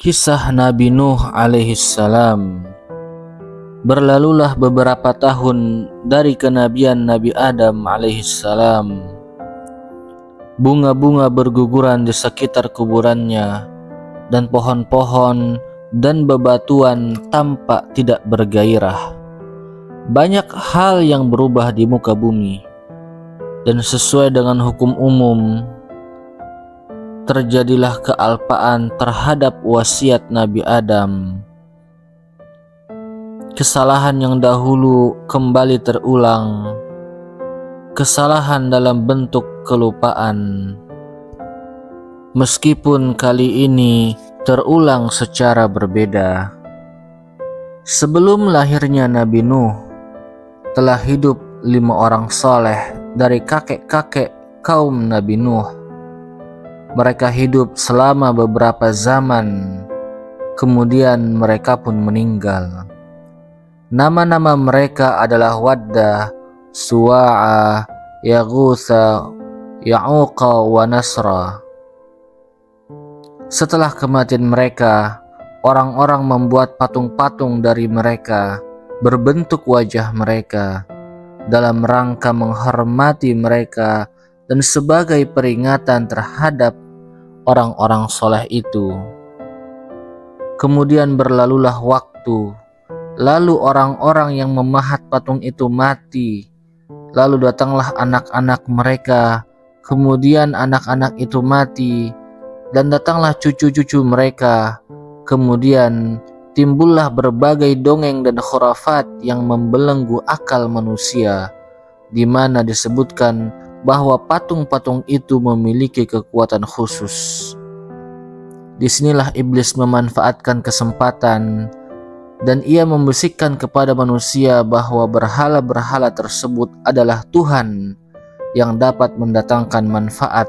Kisah Nabi Nuh alaihi salam. Berlalulah beberapa tahun dari kenabian Nabi Adam alaihi salam. Bunga-bunga berguguran di sekitar kuburannya, dan pohon-pohon dan bebatuan tampak tidak bergairah. Banyak hal yang berubah di muka bumi, dan sesuai dengan hukum umum, terjadilah kealpaan terhadap wasiat Nabi Adam. Kesalahan yang dahulu kembali terulang, kesalahan dalam bentuk kelupaan. Meskipun kali ini terulang secara berbeda. Sebelum lahirnya Nabi Nuh, telah hidup 5 orang soleh dari kakek-kakek kaum Nabi Nuh. Mereka hidup selama beberapa zaman, kemudian mereka pun meninggal. Nama-nama mereka adalah Wadda, Suwa'a, Yaghutha, Ya'uqa, wa Nasra. Setelah kematian mereka, orang-orang membuat patung-patung dari mereka berbentuk wajah mereka dalam rangka menghormati mereka dan sebagai peringatan terhadap orang-orang soleh itu. Kemudian berlalulah waktu, lalu orang-orang yang memahat patung itu mati. Lalu datanglah anak-anak mereka, kemudian anak-anak itu mati, dan datanglah cucu-cucu mereka. Kemudian timbullah berbagai dongeng dan khurafat yang membelenggu akal manusia, di mana disebutkan bahwa patung-patung itu memiliki kekuatan khusus. Disinilah iblis memanfaatkan kesempatan, dan ia membisikkan kepada manusia bahwa berhala-berhala tersebut adalah Tuhan yang dapat mendatangkan manfaat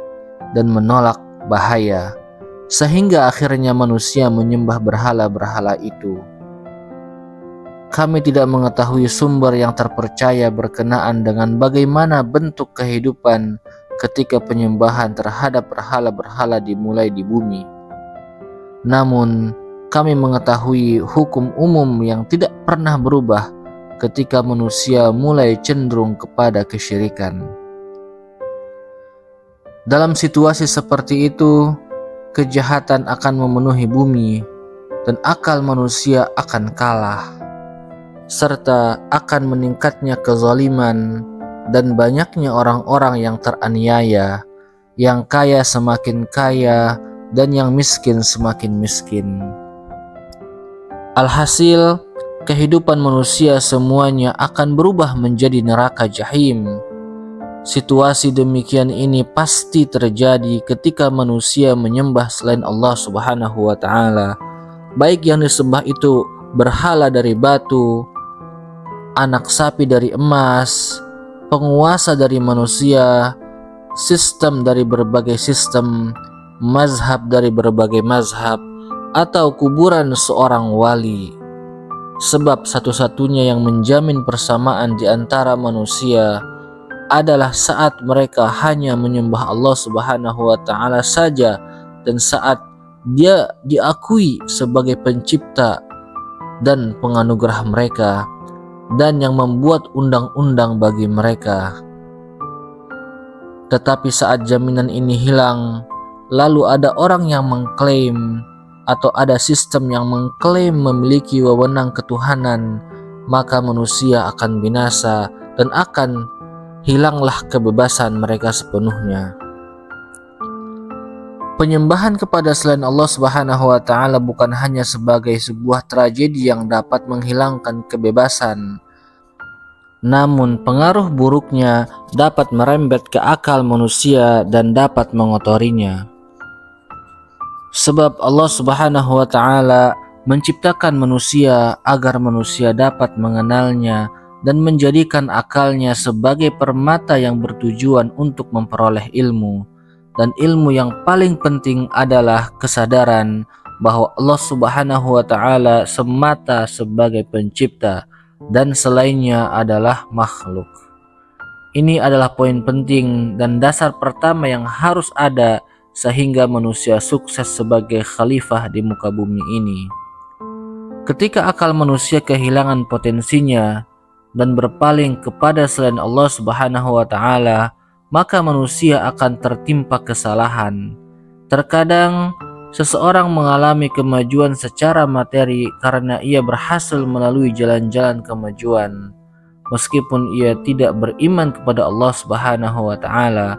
dan menolak bahaya, sehingga akhirnya manusia menyembah berhala-berhala itu. Kami tidak mengetahui sumber yang terpercaya berkenaan dengan bagaimana bentuk kehidupan ketika penyembahan terhadap berhala-berhala dimulai di bumi. Namun, kami mengetahui hukum umum yang tidak pernah berubah ketika manusia mulai cenderung kepada kesyirikan. Dalam situasi seperti itu, kejahatan akan memenuhi bumi dan akal manusia akan kalah, serta akan meningkatnya kezaliman dan banyaknya orang-orang yang teraniaya, yang kaya semakin kaya dan yang miskin semakin miskin. Alhasil, kehidupan manusia semuanya akan berubah menjadi neraka jahim. Situasi demikian ini pasti terjadi ketika manusia menyembah selain Allah Subhanahu wa Ta'ala, baik yang disembah itu berhala dari batu, anak sapi dari emas, penguasa dari manusia, sistem dari berbagai sistem, mazhab dari berbagai mazhab, atau kuburan seorang wali. Sebab satu-satunya yang menjamin persamaan di antara manusia adalah saat mereka hanya menyembah Allah Subhanahu wa Ta'ala saja, dan saat Dia diakui sebagai pencipta dan penganugerah mereka, dan yang membuat undang-undang bagi mereka. Tetapi saat jaminan ini hilang, lalu ada orang yang mengklaim atau ada sistem yang mengklaim memiliki wewenang ketuhanan, maka manusia akan binasa dan akan hilanglah kebebasan mereka sepenuhnya. Penyembahan kepada selain Allah Subhanahu wa Ta'ala bukan hanya sebagai sebuah tragedi yang dapat menghilangkan kebebasan, namun pengaruh buruknya dapat merembet ke akal manusia dan dapat mengotorinya. Sebab Allah Subhanahu wa Ta'ala menciptakan manusia agar manusia dapat mengenalnya dan menjadikan akalnya sebagai permata yang bertujuan untuk memperoleh ilmu. Dan ilmu yang paling penting adalah kesadaran bahwa Allah Subhanahu wa Ta'ala semata sebagai pencipta dan selainnya adalah makhluk. Ini adalah poin penting dan dasar pertama yang harus ada sehingga manusia sukses sebagai khalifah di muka bumi ini. Ketika akal manusia kehilangan potensinya dan berpaling kepada selain Allah Subhanahu wa Ta'ala, maka manusia akan tertimpa kesalahan. Terkadang seseorang mengalami kemajuan secara materi karena ia berhasil melalui jalan-jalan kemajuan, meskipun ia tidak beriman kepada Allah Subhanahu wa Ta'ala.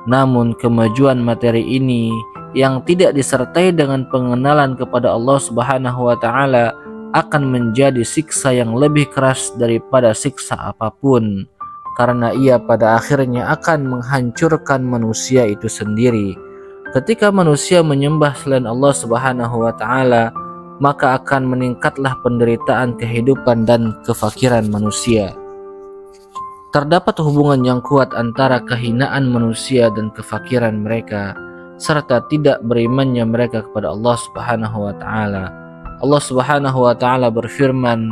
Namun kemajuan materi ini yang tidak disertai dengan pengenalan kepada Allah Subhanahu wa Ta'ala akan menjadi siksa yang lebih keras daripada siksa apapun, karena ia pada akhirnya akan menghancurkan manusia itu sendiri. Ketika manusia menyembah selain Allah Subhanahu wa Ta'ala, maka akan meningkatlah penderitaan kehidupan dan kefakiran manusia. Terdapat hubungan yang kuat antara kehinaan manusia dan kefakiran mereka, serta tidak berimannya mereka kepada Allah Subhanahu wa Ta'ala. Allah Subhanahu wa Ta'ala berfirman,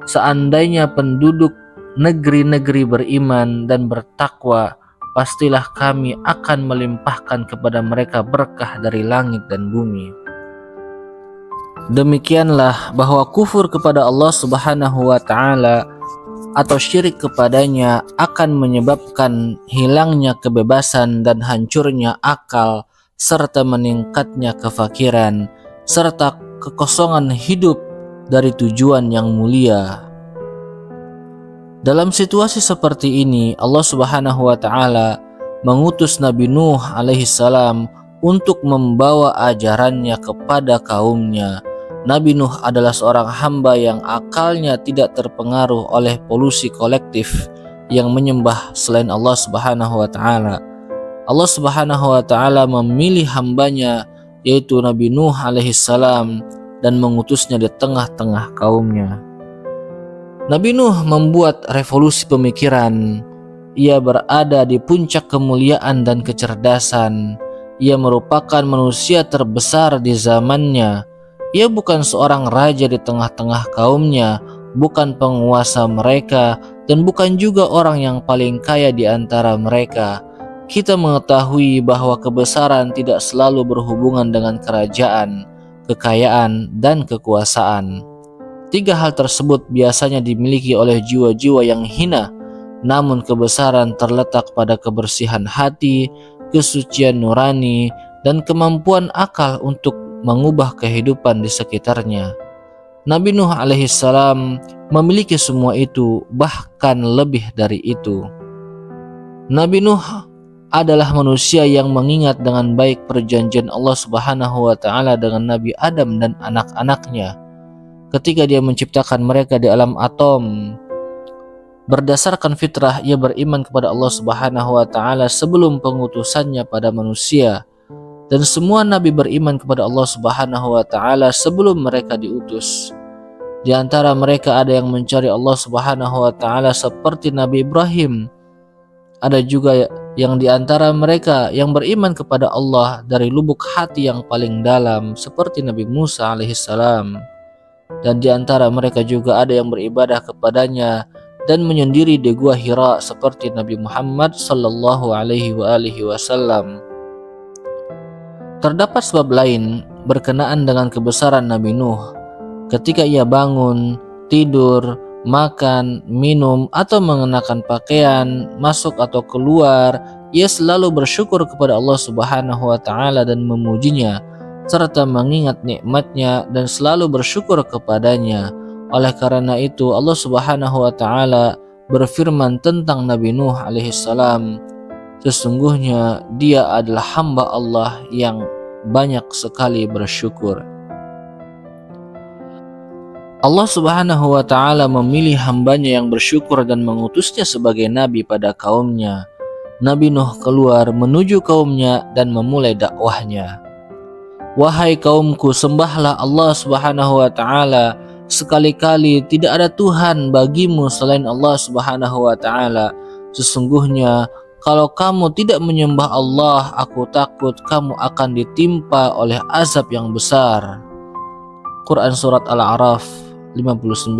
seandainya penduduk negeri-negeri beriman dan bertakwa, pastilah kami akan melimpahkan kepada mereka berkah dari langit dan bumi. Demikianlah bahwa kufur kepada Allah Subhanahu wa Ta'ala atau syirik kepadanya akan menyebabkan hilangnya kebebasan dan hancurnya akal, serta meningkatnya kefakiran, serta kekosongan hidup dari tujuan yang mulia. Dalam situasi seperti ini, Allah Subhanahu wa Ta'ala mengutus Nabi Nuh alaihi salam untuk membawa ajarannya kepada kaumnya. Nabi Nuh adalah seorang hamba yang akalnya tidak terpengaruh oleh polusi kolektif yang menyembah selain Allah Subhanahu wa Ta'ala. Allah Subhanahu wa Ta'ala memilih hambanya, yaitu Nabi Nuh alaihi salam, dan mengutusnya di tengah-tengah kaumnya. Nabi Nuh membuat revolusi pemikiran. Ia berada di puncak kemuliaan dan kecerdasan. Ia merupakan manusia terbesar di zamannya. Ia bukan seorang raja di tengah-tengah kaumnya, bukan penguasa mereka, dan bukan juga orang yang paling kaya di antara mereka. Kita mengetahui bahwa kebesaran tidak selalu berhubungan dengan kerajaan, kekayaan, dan kekuasaan. Tiga hal tersebut biasanya dimiliki oleh jiwa-jiwa yang hina, namun kebesaran terletak pada kebersihan hati, kesucian nurani, dan kemampuan akal untuk mengubah kehidupan di sekitarnya. Nabi Nuh alaihi salam memiliki semua itu, bahkan lebih dari itu. Nabi Nuh adalah manusia yang mengingat dengan baik perjanjian Allah Subhanahu wa Ta'ala dengan Nabi Adam dan anak-anaknya ketika dia menciptakan mereka di alam atom. Berdasarkan fitrah, ia beriman kepada Allah Subhanahu wa Ta'ala sebelum pengutusannya pada manusia, dan semua nabi beriman kepada Allah Subhanahu wa Ta'ala sebelum mereka diutus. Di antara mereka ada yang mencari Allah Subhanahu wa Ta'ala seperti Nabi Ibrahim. Ada juga yang di antara mereka yang beriman kepada Allah dari lubuk hati yang paling dalam seperti Nabi Musa alaihissalam. Dan di antara mereka juga ada yang beribadah kepadanya dan menyendiri di gua Hira seperti Nabi Muhammad sallallahu alaihi wasallam. Terdapat sebab lain berkenaan dengan kebesaran Nabi Nuh. Ketika ia bangun, tidur, makan, minum, atau mengenakan pakaian, masuk atau keluar, ia selalu bersyukur kepada Allah Subhanahu wa Ta'ala dan memujinya, serta mengingat nikmatnya dan selalu bersyukur kepadanya. Oleh karena itu, Allah Subhanahu wa Ta'ala berfirman tentang Nabi Nuh alaihissalam, sesungguhnya dia adalah hamba Allah yang banyak sekali bersyukur. Allah Subhanahu wa Ta'ala memilih hambanya yang bersyukur dan mengutusnya sebagai nabi pada kaumnya. Nabi Nuh keluar menuju kaumnya dan memulai dakwahnya. Wahai kaumku, sembahlah Allah Subhanahu wa Ta'ala. Sekali-kali tidak ada Tuhan bagimu selain Allah Subhanahu wa Ta'ala. Sesungguhnya kalau kamu tidak menyembah Allah, aku takut kamu akan ditimpa oleh azab yang besar. Quran Surat Al-A'raf 59.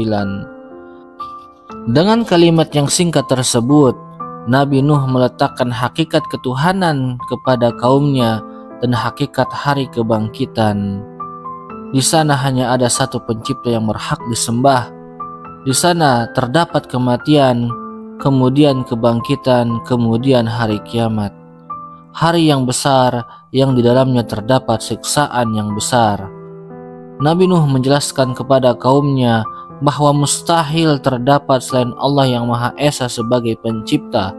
Dengan kalimat yang singkat tersebut, Nabi Nuh meletakkan hakikat ketuhanan kepada kaumnya dan hakikat hari kebangkitan. Di sana hanya ada satu pencipta yang berhak disembah. Di sana terdapat kematian, kemudian kebangkitan, kemudian hari kiamat. Hari yang besar yang di dalamnya terdapat siksaan yang besar. Nabi Nuh menjelaskan kepada kaumnya bahwa mustahil terdapat selain Allah yang Maha Esa sebagai pencipta.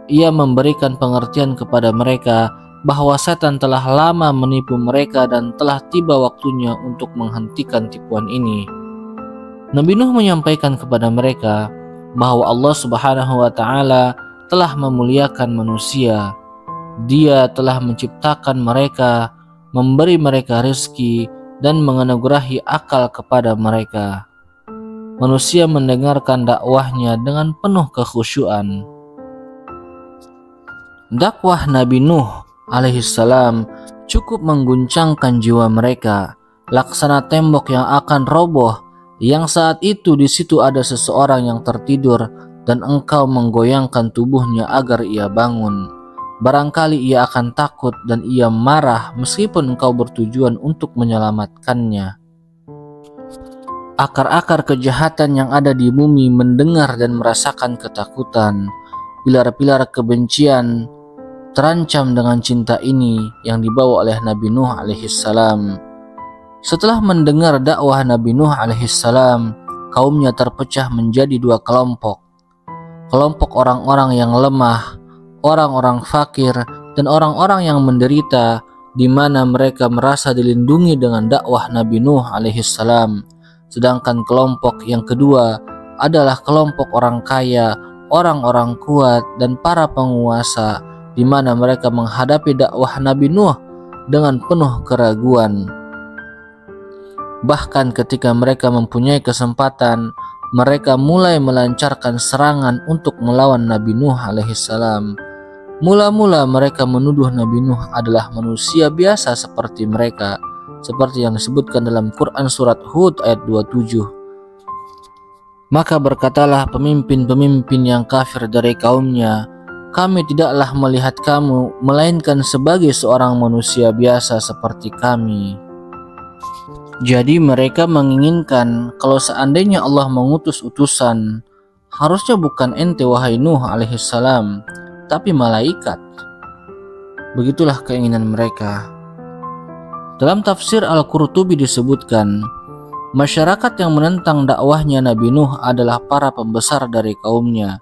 Ia memberikan pengertian kepada mereka bahwa setan telah lama menipu mereka dan telah tiba waktunya untuk menghentikan tipuan ini. Nabi Nuh menyampaikan kepada mereka bahwa Allah Subhanahu wa Ta'ala telah memuliakan manusia. Dia telah menciptakan mereka, memberi mereka rezeki, dan menganugerahi akal kepada mereka. Manusia mendengarkan dakwahnya dengan penuh kekhusyuan. Dakwah Nabi Nuh alaihissalam cukup mengguncangkan jiwa mereka, laksana tembok yang akan roboh, yang saat itu di situ ada seseorang yang tertidur dan engkau menggoyangkan tubuhnya agar ia bangun. Barangkali ia akan takut dan ia marah meskipun engkau bertujuan untuk menyelamatkannya. Akar-akar kejahatan yang ada di bumi mendengar dan merasakan ketakutan. Pilar-pilar kebencian terancam dengan cinta ini yang dibawa oleh Nabi Nuh alaihissalam. Setelah mendengar dakwah Nabi Nuh alaihissalam, kaumnya terpecah menjadi dua kelompok. Kelompok orang-orang yang lemah, orang-orang fakir, dan orang-orang yang menderita, di mana mereka merasa dilindungi dengan dakwah Nabi Nuh alaihissalam. Sedangkan kelompok yang kedua adalah kelompok orang kaya, orang-orang kuat, dan para penguasa, di mana mereka menghadapi dakwah Nabi Nuh dengan penuh keraguan. Bahkan ketika mereka mempunyai kesempatan, mereka mulai melancarkan serangan untuk melawan Nabi Nuh alaihissalam. Mula-mula mereka menuduh Nabi Nuh adalah manusia biasa seperti mereka, seperti yang disebutkan dalam Quran surat Hud ayat 27. Maka berkatalah pemimpin-pemimpin yang kafir dari kaumnya, kami tidaklah melihat kamu melainkan sebagai seorang manusia biasa seperti kami. Jadi mereka menginginkan kalau seandainya Allah mengutus utusan, harusnya bukan ente wahai Nuh alaihissalam, tapi malaikat. Begitulah keinginan mereka. Dalam tafsir Al-Qurtubi disebutkan, masyarakat yang menentang dakwahnya Nabi Nuh adalah para pembesar dari kaumnya.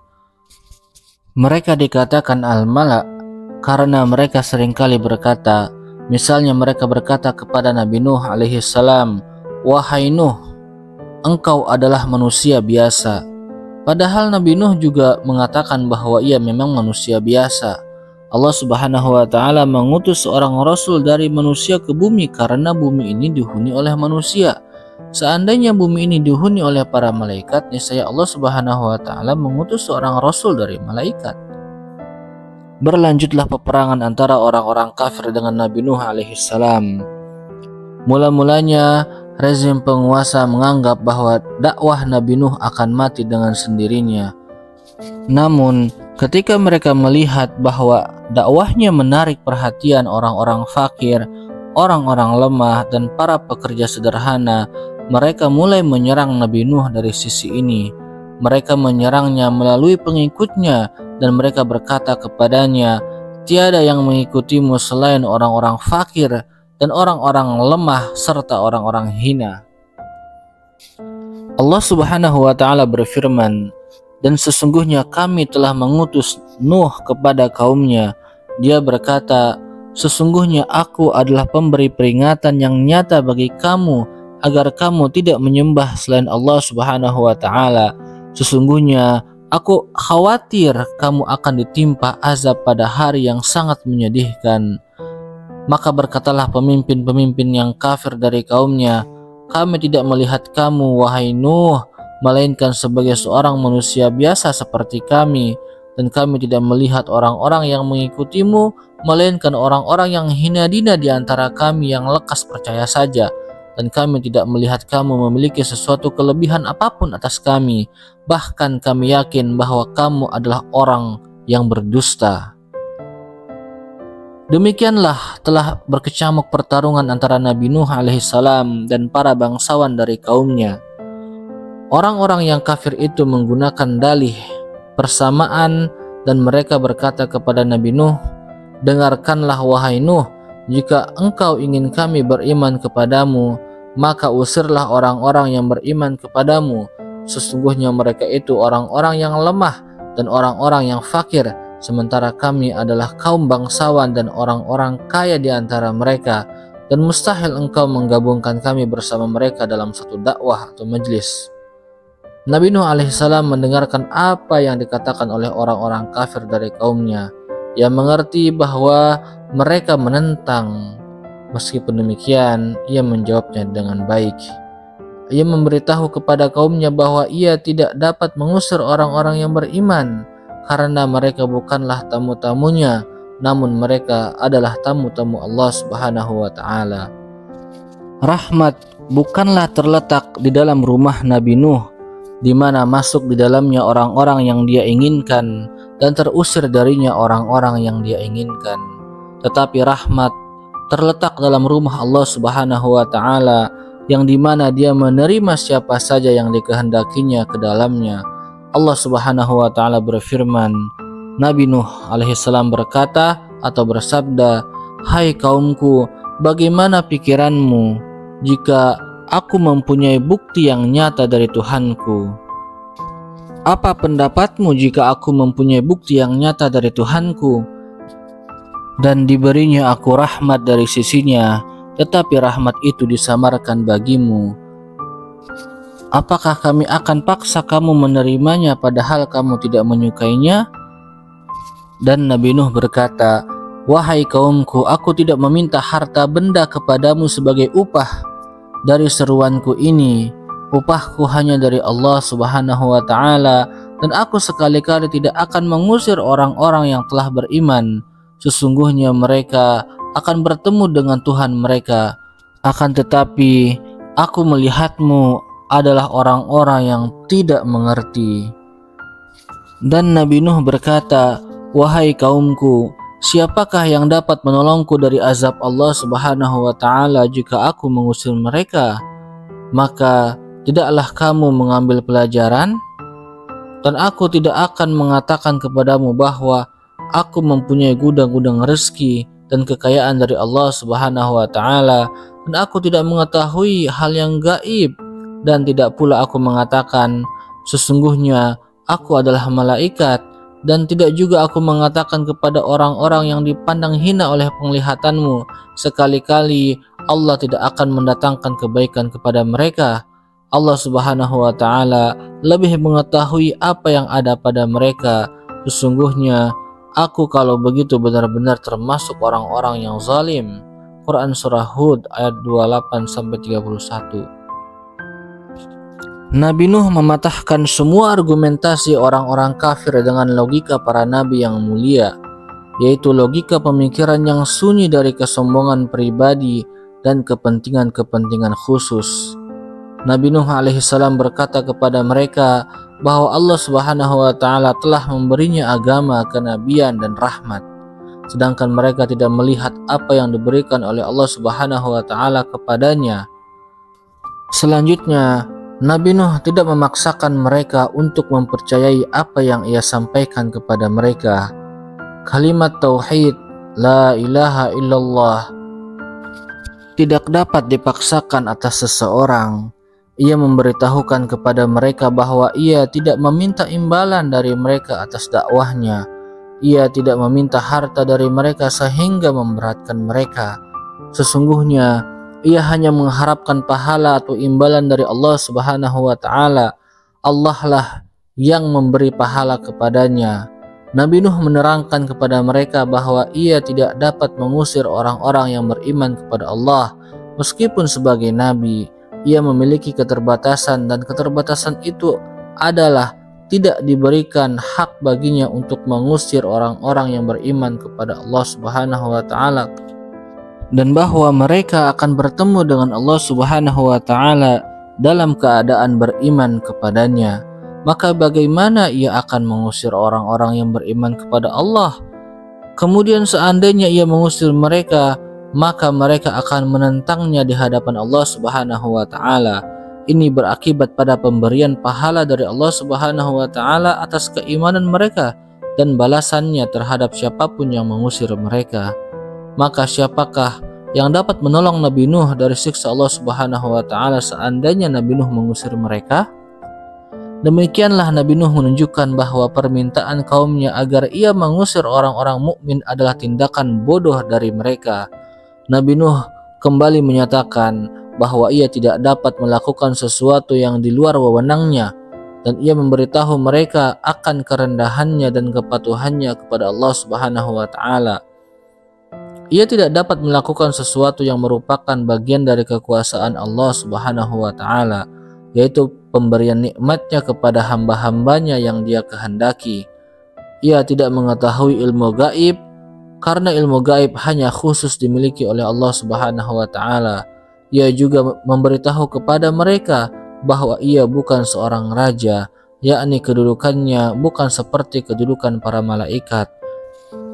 Mereka dikatakan al-mala karena mereka seringkali berkata, misalnya mereka berkata kepada Nabi Nuh alaihissalam, wahai Nuh, engkau adalah manusia biasa. Padahal Nabi Nuh juga mengatakan bahwa ia memang manusia biasa. Allah Subhanahu wa Ta'ala mengutus seorang rasul dari manusia ke bumi karena bumi ini dihuni oleh manusia. Seandainya bumi ini dihuni oleh para malaikat, niscaya Allah Subhanahu wa Ta'ala mengutus seorang rasul dari malaikat. Berlanjutlah peperangan antara orang-orang kafir dengan Nabi Nuh alaihissalam. Mula-mulanya rezim penguasa menganggap bahwa dakwah Nabi Nuh akan mati dengan sendirinya. Namun ketika mereka melihat bahwa dakwahnya menarik perhatian orang-orang fakir, orang-orang lemah, dan para pekerja sederhana, mereka mulai menyerang Nabi Nuh dari sisi ini. Mereka menyerangnya melalui pengikutnya dan mereka berkata kepadanya, tiada yang mengikutimu selain orang-orang fakir dan orang-orang lemah serta orang-orang hina. Allah Subhanahu wa Ta'ala berfirman, dan sesungguhnya kami telah mengutus Nuh kepada kaumnya. Dia berkata, sesungguhnya aku adalah pemberi peringatan yang nyata bagi kamu agar kamu tidak menyembah selain Allah Subhanahu wa Ta'ala. Sesungguhnya aku khawatir kamu akan ditimpa azab pada hari yang sangat menyedihkan. Maka berkatalah pemimpin-pemimpin yang kafir dari kaumnya, kami tidak melihat kamu wahai Nuh melainkan sebagai seorang manusia biasa seperti kami, dan kami tidak melihat orang-orang yang mengikutimu melainkan orang-orang yang hina dina di antara kami yang lekas percaya saja, dan kami tidak melihat kamu memiliki sesuatu kelebihan apapun atas kami, bahkan kami yakin bahwa kamu adalah orang yang berdusta. Demikianlah telah berkecamuk pertarungan antara Nabi Nuh alaihissalam dan para bangsawan dari kaumnya. Orang-orang yang kafir itu menggunakan dalih persamaan dan mereka berkata kepada Nabi Nuh, "Dengarkanlah wahai Nuh, jika engkau ingin kami beriman kepadamu, maka usirlah orang-orang yang beriman kepadamu. Sesungguhnya mereka itu orang-orang yang lemah dan orang-orang yang fakir, sementara kami adalah kaum bangsawan dan orang-orang kaya di antara mereka, dan mustahil engkau menggabungkan kami bersama mereka dalam satu dakwah atau majlis." Nabi Nuh alaihissalam mendengarkan apa yang dikatakan oleh orang-orang kafir dari kaumnya. Ia mengerti bahwa mereka menentang. Meskipun demikian, ia menjawabnya dengan baik. Ia memberitahu kepada kaumnya bahwa ia tidak dapat mengusir orang-orang yang beriman, karena mereka bukanlah tamu-tamunya, namun mereka adalah tamu-tamu Allah Subhanahu wa Ta'ala. Rahmat bukanlah terletak di dalam rumah Nabi Nuh, di mana masuk di dalamnya orang-orang yang dia inginkan dan terusir darinya orang-orang yang dia inginkan. Tetapi rahmat terletak dalam rumah Allah Subhanahu wa Ta'ala, yang dimana dia menerima siapa saja yang dikehendakinya ke dalamnya. Allah Subhanahu wa Ta'ala berfirman, Nabi Nuh alaihissalam berkata atau bersabda, "Hai kaumku, bagaimana pikiranmu jika aku mempunyai bukti yang nyata dari Tuhanku? Apa pendapatmu jika aku mempunyai bukti yang nyata dari Tuhanku dan diberinya aku rahmat dari sisinya, tetapi rahmat itu disamarkan bagimu? Apakah kami akan paksa kamu menerimanya padahal kamu tidak menyukainya?" Dan Nabi Nuh berkata, "Wahai kaumku, aku tidak meminta harta benda kepadamu sebagai upah dari seruanku ini. Upahku hanya dari Allah Subhanahu wa Ta'ala, dan aku sekali-kali tidak akan mengusir orang-orang yang telah beriman. Sesungguhnya mereka akan bertemu dengan Tuhan mereka. Akan tetapi aku melihatmu adalah orang-orang yang tidak mengerti." Dan Nabi Nuh berkata, "Wahai kaumku, siapakah yang dapat menolongku dari azab Allah Subhanahu wa Ta'ala jika aku mengusir mereka? Maka tidaklah kamu mengambil pelajaran? Dan aku tidak akan mengatakan kepadamu bahwa aku mempunyai gudang-gudang rezeki dan kekayaan dari Allah Subhanahu wa Ta'ala, dan aku tidak mengetahui hal yang gaib, dan tidak pula aku mengatakan sesungguhnya aku adalah malaikat, dan tidak juga aku mengatakan kepada orang-orang yang dipandang hina oleh penglihatanmu, sekali-kali Allah tidak akan mendatangkan kebaikan kepada mereka. Allah Subhanahu wa Ta'ala lebih mengetahui apa yang ada pada mereka. Sesungguhnya aku kalau begitu benar-benar termasuk orang-orang yang zalim." Quran Surah Hud ayat 28-31. Nabi Nuh mematahkan semua argumentasi orang-orang kafir dengan logika para nabi yang mulia, yaitu logika pemikiran yang sunyi dari kesombongan pribadi dan kepentingan-kepentingan khusus. Nabi Nuh alaihissalam berkata kepada mereka bahwa Allah Subhanahu wa Ta'ala telah memberinya agama, kenabian dan rahmat, sedangkan mereka tidak melihat apa yang diberikan oleh Allah Subhanahu wa Ta'ala kepadanya. Selanjutnya, Nabi Nuh tidak memaksakan mereka untuk mempercayai apa yang ia sampaikan kepada mereka. Kalimat tauhid, la ilaha illallah, tidak dapat dipaksakan atas seseorang. Ia memberitahukan kepada mereka bahwa ia tidak meminta imbalan dari mereka atas dakwahnya. Ia tidak meminta harta dari mereka sehingga memberatkan mereka. Sesungguhnya ia hanya mengharapkan pahala atau imbalan dari Allah Subhanahu wa Ta'ala. Allah lah yang memberi pahala kepadanya. Nabi Nuh menerangkan kepada mereka bahwa ia tidak dapat mengusir orang-orang yang beriman kepada Allah. Meskipun sebagai nabi, ia memiliki keterbatasan, dan keterbatasan itu adalah tidak diberikan hak baginya untuk mengusir orang-orang yang beriman kepada Allah Subhanahu wa Ta'ala, dan bahwa mereka akan bertemu dengan Allah Subhanahu wa Ta'ala dalam keadaan beriman kepadanya. Maka bagaimana ia akan mengusir orang-orang yang beriman kepada Allah? Kemudian seandainya ia mengusir mereka, maka mereka akan menentangnya di hadapan Allah Subhanahu wa taala. Ini berakibat pada pemberian pahala dari Allah Subhanahu wa taala atas keimanan mereka dan balasannya terhadap siapapun yang mengusir mereka. Maka siapakah yang dapat menolong Nabi Nuh dari siksa Allah Subhanahu wa taala seandainya Nabi Nuh mengusir mereka? Demikianlah Nabi Nuh menunjukkan bahwa permintaan kaumnya agar ia mengusir orang-orang mukmin adalah tindakan bodoh dari mereka. Nabi Nuh kembali menyatakan bahwa ia tidak dapat melakukan sesuatu yang di luar wewenangnya, dan ia memberitahu mereka akan kerendahannya dan kepatuhannya kepada Allah Subhanahu wa taala. Ia tidak dapat melakukan sesuatu yang merupakan bagian dari kekuasaan Allah Subhanahu wa taala, yaitu pemberian nikmatnya kepada hamba-hambanya yang dia kehendaki. Ia tidak mengetahui ilmu gaib, karena ilmu gaib hanya khusus dimiliki oleh Allah Subhanahu wa taala. Ia juga memberitahu kepada mereka bahwa ia bukan seorang raja, yakni kedudukannya bukan seperti kedudukan para malaikat.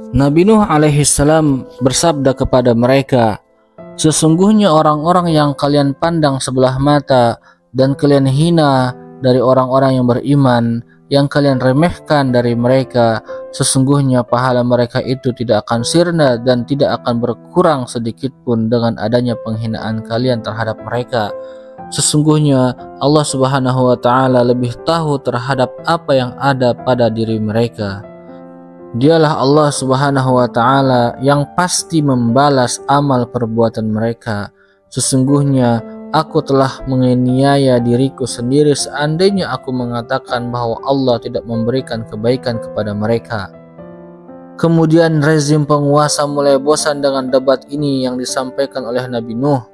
Nabi Nuh alaihissalam bersabda kepada mereka, "Sesungguhnya orang-orang yang kalian pandang sebelah mata dan kalian hina dari orang-orang yang beriman, yang kalian remehkan dari mereka, sesungguhnya pahala mereka itu tidak akan sirna dan tidak akan berkurang sedikit pun dengan adanya penghinaan kalian terhadap mereka. Sesungguhnya Allah Subhanahu wa taala lebih tahu terhadap apa yang ada pada diri mereka. Dialah Allah Subhanahu wa taala yang pasti membalas amal perbuatan mereka. Sesungguhnya aku telah menganiaya diriku sendiri seandainya aku mengatakan bahwa Allah tidak memberikan kebaikan kepada mereka." Kemudian rezim penguasa mulai bosan dengan debat ini yang disampaikan oleh Nabi Nuh.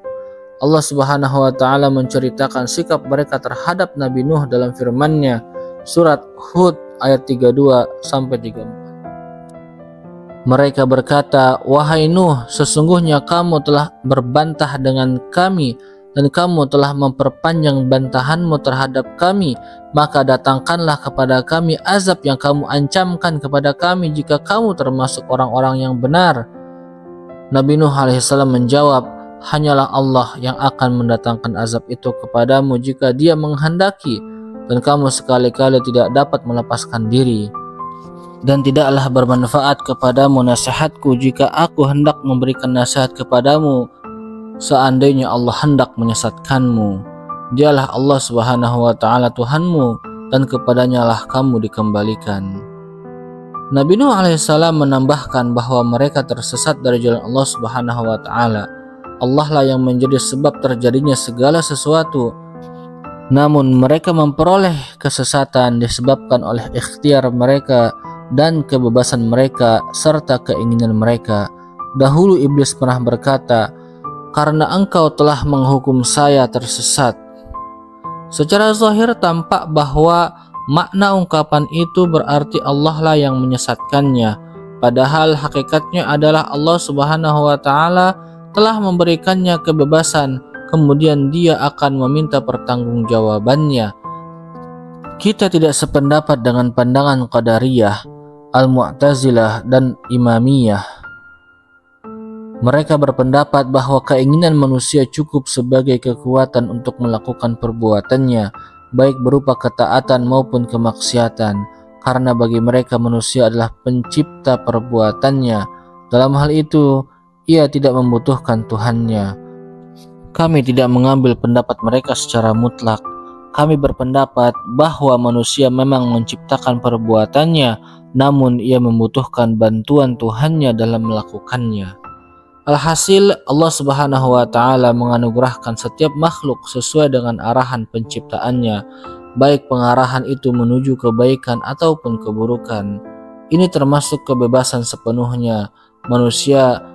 Allah Subhanahu wa taala menceritakan sikap mereka terhadap Nabi Nuh dalam firman-Nya, surat Hud ayat 32 sampai 34. Mereka berkata, "Wahai Nuh, sesungguhnya kamu telah berbantah dengan kami dan kamu telah memperpanjang bantahanmu terhadap kami, maka datangkanlah kepada kami azab yang kamu ancamkan kepada kami jika kamu termasuk orang-orang yang benar." Nabi Nuh alaihissalam menjawab, "Hanyalah Allah yang akan mendatangkan azab itu kepadamu jika Dia menghendaki, dan kamu sekali-kali tidak dapat melepaskan diri. Dan tidaklah bermanfaat kepadamu nasihatku jika aku hendak memberikan nasihat kepadamu seandainya Allah hendak menyesatkanmu. Dialah Allah Subhanahu wa taala Tuhanmu, dan kepadanya lah kamu dikembalikan." Nabi Nuh alaihissalam menambahkan bahwa mereka tersesat dari jalan Allah Subhanahu wa taala. Allah lah yang menjadi sebab terjadinya segala sesuatu. Namun mereka memperoleh kesesatan disebabkan oleh ikhtiar mereka dan kebebasan mereka serta keinginan mereka. Dahulu iblis pernah berkata, "Karena engkau telah menghukum saya tersesat." Secara zahir tampak bahwa makna ungkapan itu berarti Allah lah yang menyesatkannya. Padahal hakikatnya adalah Allah Subhanahu wa taala telah memberikannya kebebasan, kemudian Dia akan meminta pertanggungjawabannya. Kita tidak sependapat dengan pandangan Qadariyah, Al-Mu'tazilah, dan Imamiyah. Mereka berpendapat bahwa keinginan manusia cukup sebagai kekuatan untuk melakukan perbuatannya, baik berupa ketaatan maupun kemaksiatan, karena bagi mereka manusia adalah pencipta perbuatannya. Dalam hal itu, ia tidak membutuhkan Tuhannya. Kami tidak mengambil pendapat mereka secara mutlak. Kami berpendapat bahwa manusia memang menciptakan perbuatannya, namun ia membutuhkan bantuan Tuhannya dalam melakukannya. Alhasil, Allah Subhanahu wa taala menganugerahkan setiap makhluk sesuai dengan arahan penciptaannya, baik pengarahan itu menuju kebaikan ataupun keburukan. Ini termasuk kebebasan sepenuhnya. Manusia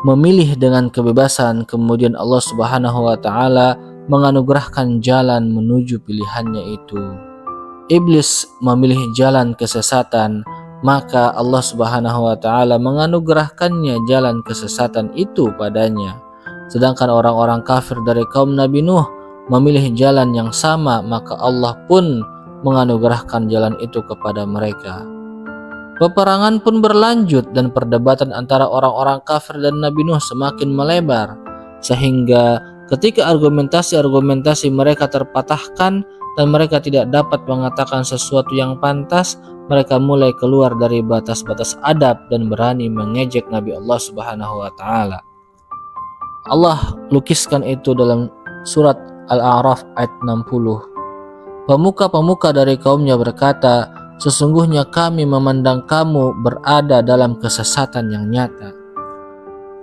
memilih dengan kebebasan, kemudian Allah Subhanahu wa taala menganugerahkan jalan menuju pilihannya itu. Iblis memilih jalan kesesatan, maka Allah Subhanahu wa taala menganugerahkannya jalan kesesatan itu padanya. Sedangkan orang-orang kafir dari kaum Nabi Nuh memilih jalan yang sama, maka Allah pun menganugerahkan jalan itu kepada mereka. Peperangan pun berlanjut dan perdebatan antara orang-orang kafir dan Nabi Nuh semakin melebar, sehingga ketika argumentasi-argumentasi mereka terpatahkan dan mereka tidak dapat mengatakan sesuatu yang pantas, mereka mulai keluar dari batas-batas adab dan berani mengejek Nabi Allah Subhanahu wa taala. Allah lukiskan itu dalam surat Al-A'raf ayat 60. Pemuka-pemuka dari kaumnya berkata, "Sesungguhnya kami memandang kamu berada dalam kesesatan yang nyata."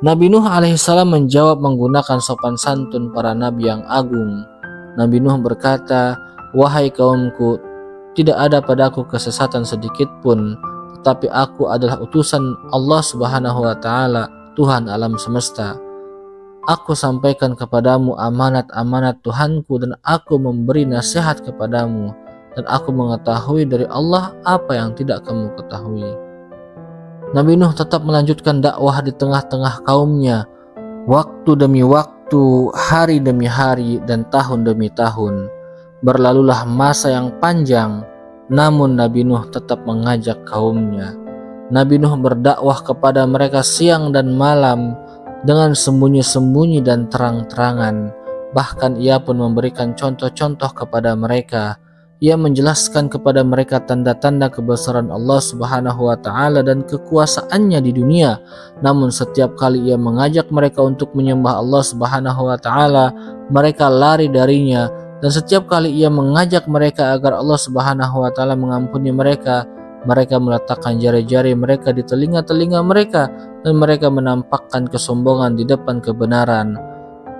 Nabi Nuh alaihissalam menjawab menggunakan sopan santun para nabi yang agung. Nabi Nuh berkata, "Wahai kaumku, tidak ada padaku kesesatan sedikit pun, tetapi aku adalah utusan Allah Subhanahu wa taala, Tuhan alam semesta. Aku sampaikan kepadamu amanat-amanat Tuhanku dan aku memberi nasihat kepadamu, dan aku mengetahui dari Allah apa yang tidak kamu ketahui." Nabi Nuh tetap melanjutkan dakwah di tengah-tengah kaumnya. Waktu demi waktu, hari demi hari, dan tahun demi tahun. Berlalulah masa yang panjang, namun Nabi Nuh tetap mengajak kaumnya. Nabi Nuh berdakwah kepada mereka siang dan malam, dengan sembunyi-sembunyi dan terang-terangan. Bahkan ia pun memberikan contoh-contoh kepada mereka. Ia menjelaskan kepada mereka tanda-tanda kebesaran Allah Subhanahu wa taala dan kekuasaannya di dunia. Namun setiap kali ia mengajak mereka untuk menyembah Allah Subhanahu wa taala, mereka lari darinya, dan setiap kali ia mengajak mereka agar Allah Subhanahu wa taala mengampuni mereka, mereka meletakkan jari-jari mereka di telinga-telinga mereka dan mereka menampakkan kesombongan di depan kebenaran.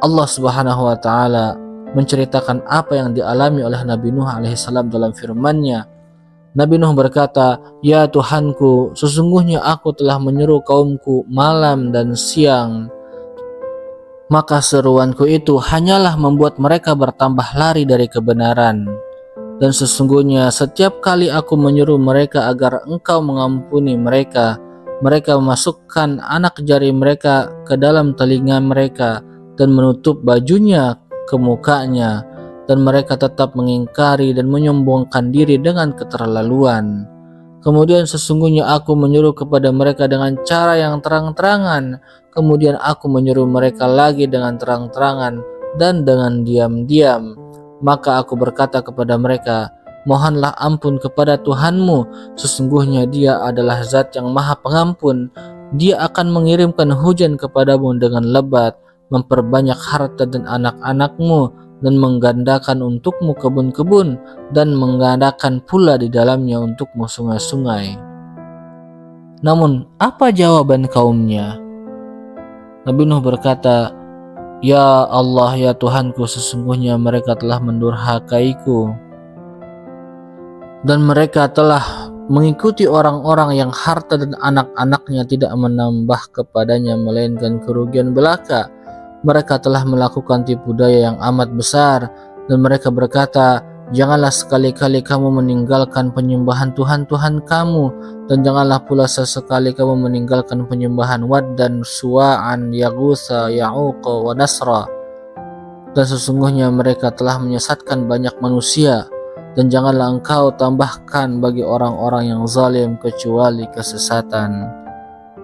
Allah Subhanahu wa taala menceritakan apa yang dialami oleh Nabi Nuh alaihissalam dalam firman-Nya. Nabi Nuh berkata, "Ya Tuhanku, sesungguhnya aku telah menyeru kaumku malam dan siang. Maka seruanku itu hanyalah membuat mereka bertambah lari dari kebenaran. Dan sesungguhnya setiap kali aku menyeru mereka agar Engkau mengampuni mereka, mereka memasukkan anak jari mereka ke dalam telinga mereka dan menutup bajunya ke mukanya, dan mereka tetap mengingkari dan menyombongkan diri dengan keterlaluan. Kemudian sesungguhnya aku menyuruh kepada mereka dengan cara yang terang-terangan, kemudian aku menyuruh mereka lagi dengan terang-terangan dan dengan diam-diam. Maka aku berkata kepada mereka, mohonlah ampun kepada Tuhanmu, sesungguhnya Dia adalah Zat yang Maha Pengampun. Dia akan mengirimkan hujan kepadamu dengan lebat, memperbanyak harta dan anak-anakmu, dan menggandakan untukmu kebun-kebun, dan menggandakan pula di dalamnya untukmu sungai-sungai." Namun apa jawaban kaumnya? Nabi Nuh berkata, "Ya Allah, ya Tuhanku, sesungguhnya mereka telah mendurhakaiku, dan mereka telah mengikuti orang-orang yang harta dan anak-anaknya tidak menambah kepadanya melainkan kerugian belaka. Mereka telah melakukan tipu daya yang amat besar, dan mereka berkata, janganlah sekali-kali kamu meninggalkan penyembahan Tuhan-Tuhan kamu, dan janganlah pula sesekali kamu meninggalkan penyembahan Wad dan Suwa'an, Yaghutsa, Ya'uqa, wa Nasra. Dan sesungguhnya mereka telah menyesatkan banyak manusia, dan janganlah engkau tambahkan bagi orang-orang yang zalim kecuali kesesatan."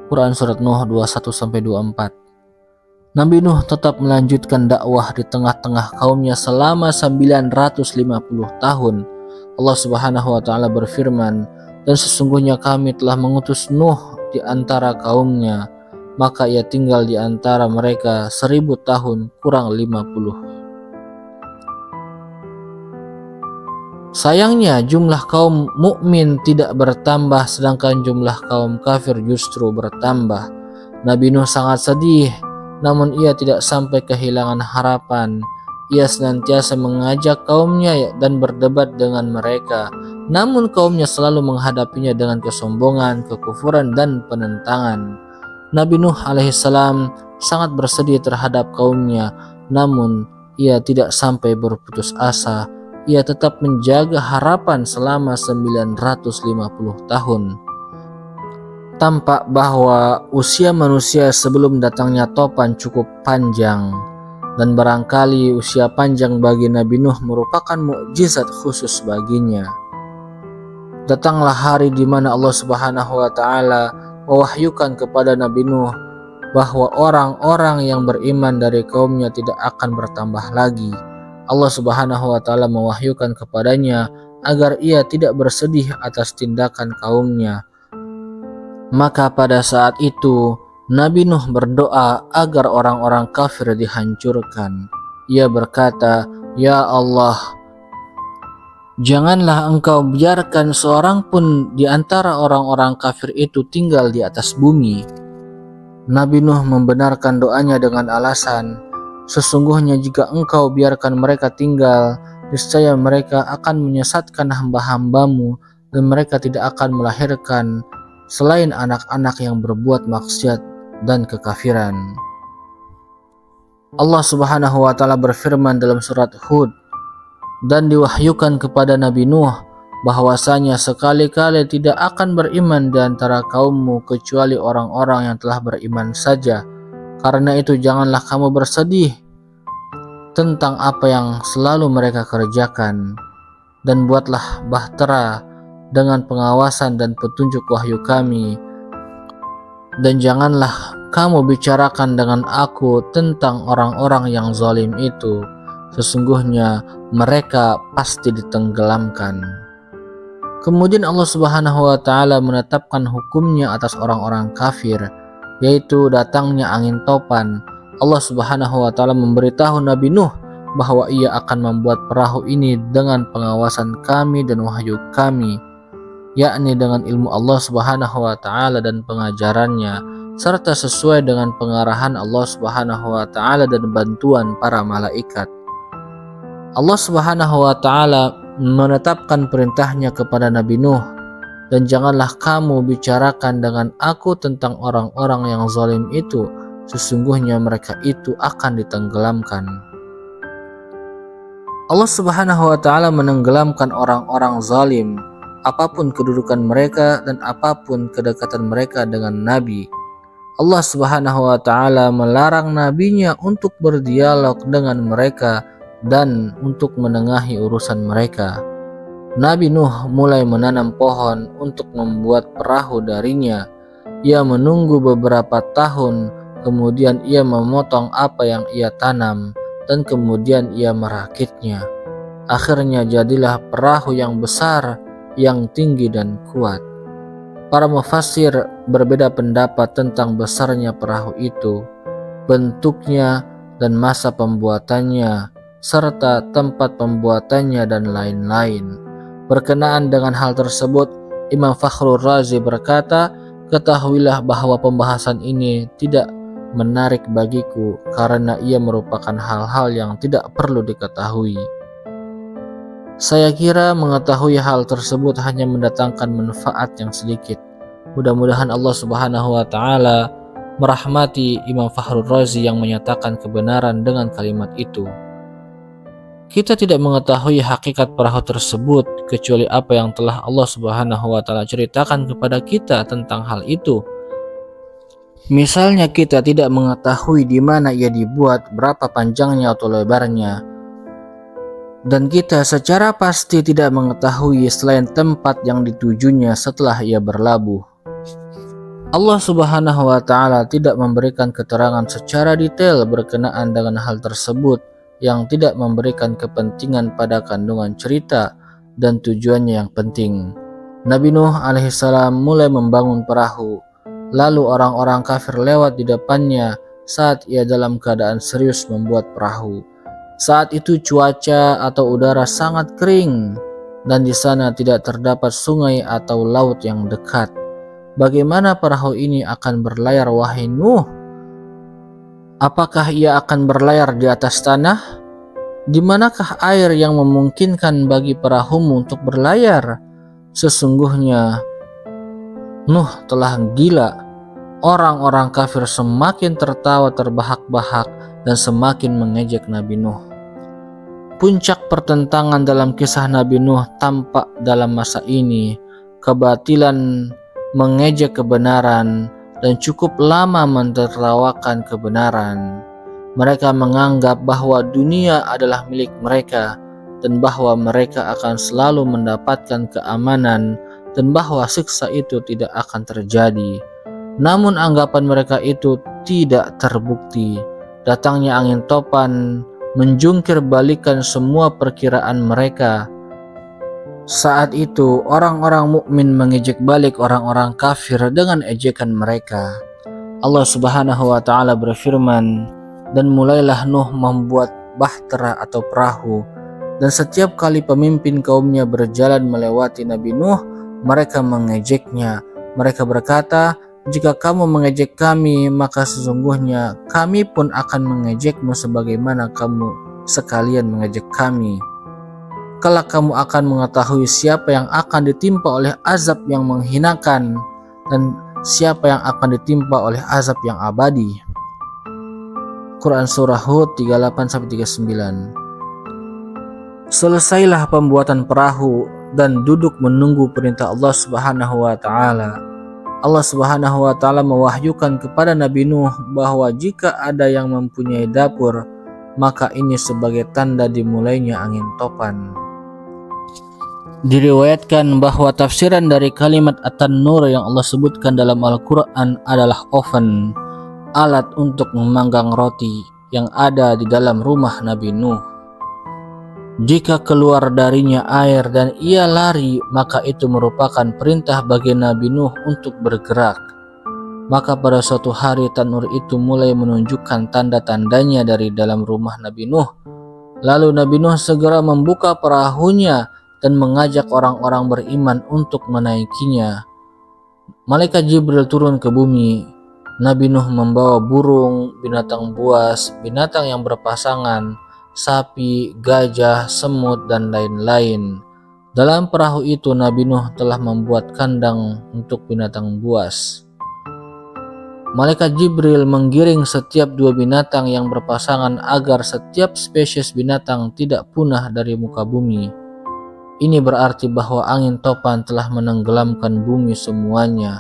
Quran Surat Nuh 21-24. Nabi Nuh tetap melanjutkan dakwah di tengah-tengah kaumnya selama 950 tahun. Allah Subhanahu wa taala berfirman, "Dan sesungguhnya kami telah mengutus Nuh di antara kaumnya, maka ia tinggal di antara mereka 1000 tahun kurang 50. Sayangnya jumlah kaum mukmin tidak bertambah, sedangkan jumlah kaum kafir justru bertambah. Nabi Nuh sangat sedih, namun ia tidak sampai kehilangan harapan. Ia senantiasa mengajak kaumnya dan berdebat dengan mereka, namun kaumnya selalu menghadapinya dengan kesombongan, kekufuran, dan penentangan. Nabi Nuh alaihissalam sangat bersedih terhadap kaumnya, namun ia tidak sampai berputus asa. Ia tetap menjaga harapan selama 950 tahun. Tampak bahwa usia manusia sebelum datangnya topan cukup panjang, dan barangkali usia panjang bagi Nabi Nuh merupakan mukjizat khusus baginya. datanglah hari di mana Allah Subhanahu wa taala mewahyukan kepada Nabi Nuh bahwa orang-orang yang beriman dari kaumnya tidak akan bertambah lagi. Allah Subhanahu wa taala mewahyukan kepadanya agar ia tidak bersedih atas tindakan kaumnya. Maka pada saat itu Nabi Nuh berdoa agar orang-orang kafir dihancurkan. Ia berkata, "Ya Allah, janganlah engkau biarkan seorang pun di antara orang-orang kafir itu tinggal di atas bumi." Nabi Nuh membenarkan doanya dengan alasan, "Sesungguhnya jika engkau biarkan mereka tinggal, niscaya mereka akan menyesatkan hamba-hambamu dan mereka tidak akan melahirkan selain anak-anak yang berbuat maksiat dan kekafiran." Allah Subhanahu wa taala berfirman dalam surat Hud, "Dan diwahyukan kepada Nabi Nuh bahwasanya sekali-kali tidak akan beriman di antara kaummu kecuali orang-orang yang telah beriman saja. Karena itu janganlah kamu bersedih tentang apa yang selalu mereka kerjakan, dan buatlah bahtera dengan pengawasan dan petunjuk wahyu kami, dan janganlah kamu bicarakan dengan aku tentang orang-orang yang zalim itu. Sesungguhnya mereka pasti ditenggelamkan." Kemudian Allah Subhanahu wa taala menetapkan hukumnya atas orang-orang kafir, yaitu datangnya angin topan. Allah Subhanahu wa taala memberitahu Nabi Nuh bahwa ia akan membuat perahu ini dengan pengawasan kami dan wahyu kami, yakni dengan ilmu Allah Subhanahu wa taala dan pengajarannya, serta sesuai dengan pengarahan Allah Subhanahu wa taala dan bantuan para malaikat. Allah Subhanahu wa taala menetapkan perintahnya kepada Nabi Nuh, "Dan janganlah kamu bicarakan dengan aku tentang orang-orang yang zalim itu, sesungguhnya mereka itu akan ditenggelamkan." Allah Subhanahu wa taala menenggelamkan orang-orang zalim, apapun kedudukan mereka dan apapun kedekatan mereka dengan Nabi. Allah Subhanahu wa taala melarang nabinya untuk berdialog dengan mereka dan untuk menengahi urusan mereka. Nabi Nuh mulai menanam pohon untuk membuat perahu darinya. Ia menunggu beberapa tahun, kemudian ia memotong apa yang ia tanam, dan kemudian ia merakitnya. Akhirnya jadilah perahu yang besar, yang tinggi dan kuat. Para mufassir berbeda pendapat tentang besarnya perahu itu, bentuknya dan masa pembuatannya, serta tempat pembuatannya dan lain-lain. Berkenaan dengan hal tersebut, Imam Fakhrul Razi berkata, "Ketahuilah bahwa pembahasan ini tidak menarik bagiku karena ia merupakan hal-hal yang tidak perlu diketahui. Saya kira mengetahui hal tersebut hanya mendatangkan manfaat yang sedikit. Mudah-mudahan Allah Subhanahu wa taala merahmati Imam Fakhrul Razi yang menyatakan kebenaran dengan kalimat itu. Kita tidak mengetahui hakikat perahu tersebut kecuali apa yang telah Allah Subhanahu wa taala ceritakan kepada kita tentang hal itu. Misalnya kita tidak mengetahui di mana ia dibuat, berapa panjangnya atau lebarnya. Dan kita secara pasti tidak mengetahui selain tempat yang ditujunya setelah ia berlabuh. Allah Subhanahu wa taala tidak memberikan keterangan secara detail berkenaan dengan hal tersebut yang tidak memberikan kepentingan pada kandungan cerita dan tujuannya yang penting. Nabi Nuh alaihissalam mulai membangun perahu, lalu orang-orang kafir lewat di depannya saat ia dalam keadaan serius membuat perahu. Saat itu cuaca atau udara sangat kering dan di sana tidak terdapat sungai atau laut yang dekat. Bagaimana perahu ini akan berlayar, wahai Nuh? Apakah ia akan berlayar di atas tanah? Di manakah air yang memungkinkan bagi perahumu untuk berlayar? Sesungguhnya Nuh telah gila. Orang-orang kafir semakin tertawa terbahak-bahak dan semakin mengejek Nabi Nuh. Puncak pertentangan dalam kisah Nabi Nuh tampak dalam masa ini. Kebatilan mengejek kebenaran dan cukup lama mentertawakan kebenaran. Mereka menganggap bahwa dunia adalah milik mereka dan bahwa mereka akan selalu mendapatkan keamanan dan bahwa siksa itu tidak akan terjadi. Namun anggapan mereka itu tidak terbukti. Datangnya angin topan menjungkir balikan semua perkiraan mereka. Saat itu orang-orang mukmin mengejek balik orang-orang kafir dengan ejekan mereka. Allah Subhanahu wa taala berfirman, dan mulailah Nuh membuat bahtera atau perahu, dan setiap kali pemimpin kaumnya berjalan melewati Nabi Nuh, mereka mengejeknya. Mereka berkata, jika kamu mengejek kami, maka sesungguhnya kami pun akan mengejekmu sebagaimana kamu sekalian mengejek kami. Kelak kamu akan mengetahui siapa yang akan ditimpa oleh azab yang menghinakan dan siapa yang akan ditimpa oleh azab yang abadi. Quran Surah Hud 38-39. Selesailah pembuatan perahu dan duduk menunggu perintah Allah Subhanahu wa taala. Allah Subhanahu wa taala mewahyukan kepada Nabi Nuh bahwa jika ada yang mempunyai dapur, maka ini sebagai tanda dimulainya angin topan. Diriwayatkan bahwa tafsiran dari kalimat at-tannur yang Allah sebutkan dalam Al-Quran adalah oven, alat untuk memanggang roti yang ada di dalam rumah Nabi Nuh. Jika keluar darinya air dan ia lari, maka itu merupakan perintah bagi Nabi Nuh untuk bergerak. Maka pada suatu hari tanur itu mulai menunjukkan tanda-tandanya dari dalam rumah Nabi Nuh. Lalu Nabi Nuh segera membuka perahunya dan mengajak orang-orang beriman untuk menaikinya. Malaikat Jibril turun ke bumi. Nabi Nuh membawa burung, binatang buas, binatang yang berpasangan, sapi, gajah, semut, dan lain-lain. Dalam perahu itu Nabi Nuh telah membuat kandang untuk binatang buas. Malaikat Jibril menggiring setiap dua binatang yang berpasangan agar setiap spesies binatang tidak punah dari muka bumi. Ini berarti bahwa angin topan telah menenggelamkan bumi semuanya.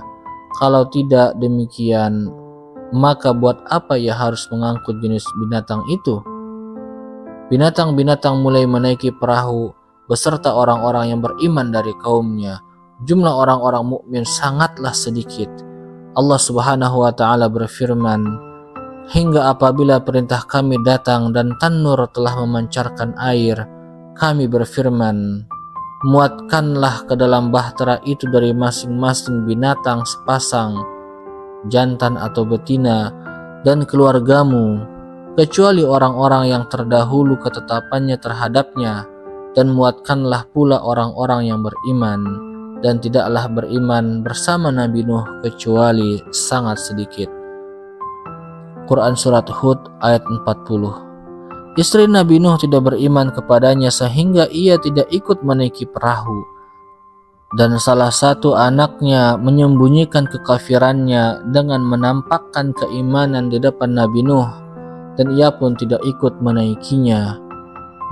Kalau tidak demikian, maka buat apa ia harus mengangkut jenis binatang itu? Binatang-binatang mulai menaiki perahu beserta orang-orang yang beriman dari kaumnya. Jumlah orang-orang mukmin sangatlah sedikit. Allah Subhanahu wa taala berfirman, hingga apabila perintah kami datang dan tanur telah memancarkan air, kami berfirman, muatkanlah ke dalam bahtera itu dari masing-masing binatang sepasang, jantan atau betina, dan keluargamu, kecuali orang-orang yang terdahulu ketetapannya terhadapnya, dan muatkanlah pula orang-orang yang beriman, dan tidaklah beriman bersama Nabi Nuh kecuali sangat sedikit. Quran Surat Hud ayat 40. Istri Nabi Nuh tidak beriman kepadanya sehingga ia tidak ikut menaiki perahu, dan salah satu anaknya menyembunyikan kekafirannya dengan menampakkan keimanan di depan Nabi Nuh, dan ia pun tidak ikut menaikinya.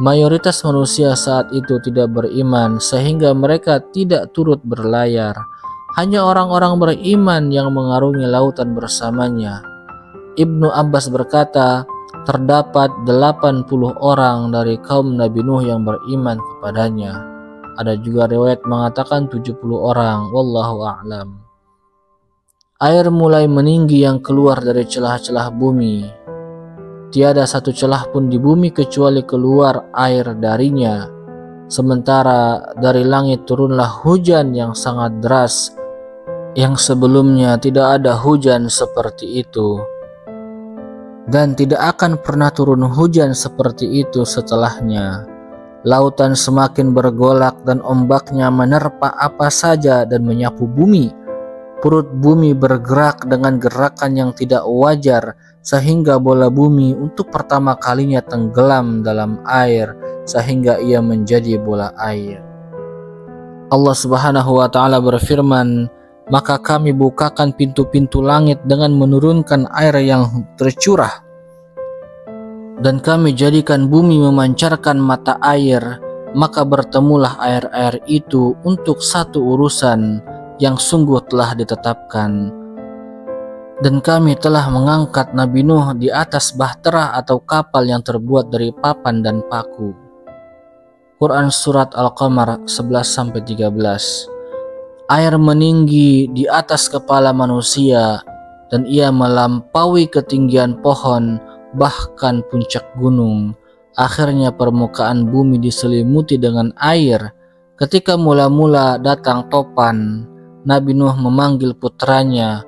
Mayoritas manusia saat itu tidak beriman sehingga mereka tidak turut berlayar. Hanya orang-orang beriman yang mengarungi lautan bersamanya. Ibnu Abbas berkata, terdapat 80 orang dari kaum Nabi Nuh yang beriman kepadanya. Ada juga riwayat mengatakan 70 orang, wallahu a'lam. Air mulai meninggi yang keluar dari celah-celah bumi. Tiada satu celah pun di bumi kecuali keluar air darinya. Sementara dari langit turunlah hujan yang sangat deras, yang sebelumnya tidak ada hujan seperti itu, dan tidak akan pernah turun hujan seperti itu setelahnya. Lautan semakin bergolak dan ombaknya menerpa apa saja dan menyapu bumi. Perut bumi bergerak dengan gerakan yang tidak wajar, sehingga bola bumi untuk pertama kalinya tenggelam dalam air sehingga ia menjadi bola air. Allah Subhanahu wa taala berfirman, maka kami bukakan pintu-pintu langit dengan menurunkan air yang tercurah, dan kami jadikan bumi memancarkan mata air, maka bertemulah air-air itu untuk satu urusan yang sungguh telah ditetapkan. Dan kami telah mengangkat Nabi Nuh di atas bahtera atau kapal yang terbuat dari papan dan paku. Quran Surat Al-Qamar 11-13. Air meninggi di atas kepala manusia dan ia melampaui ketinggian pohon, bahkan puncak gunung. Akhirnya permukaan bumi diselimuti dengan air. Ketika mula-mula datang topan, Nabi Nuh memanggil putranya.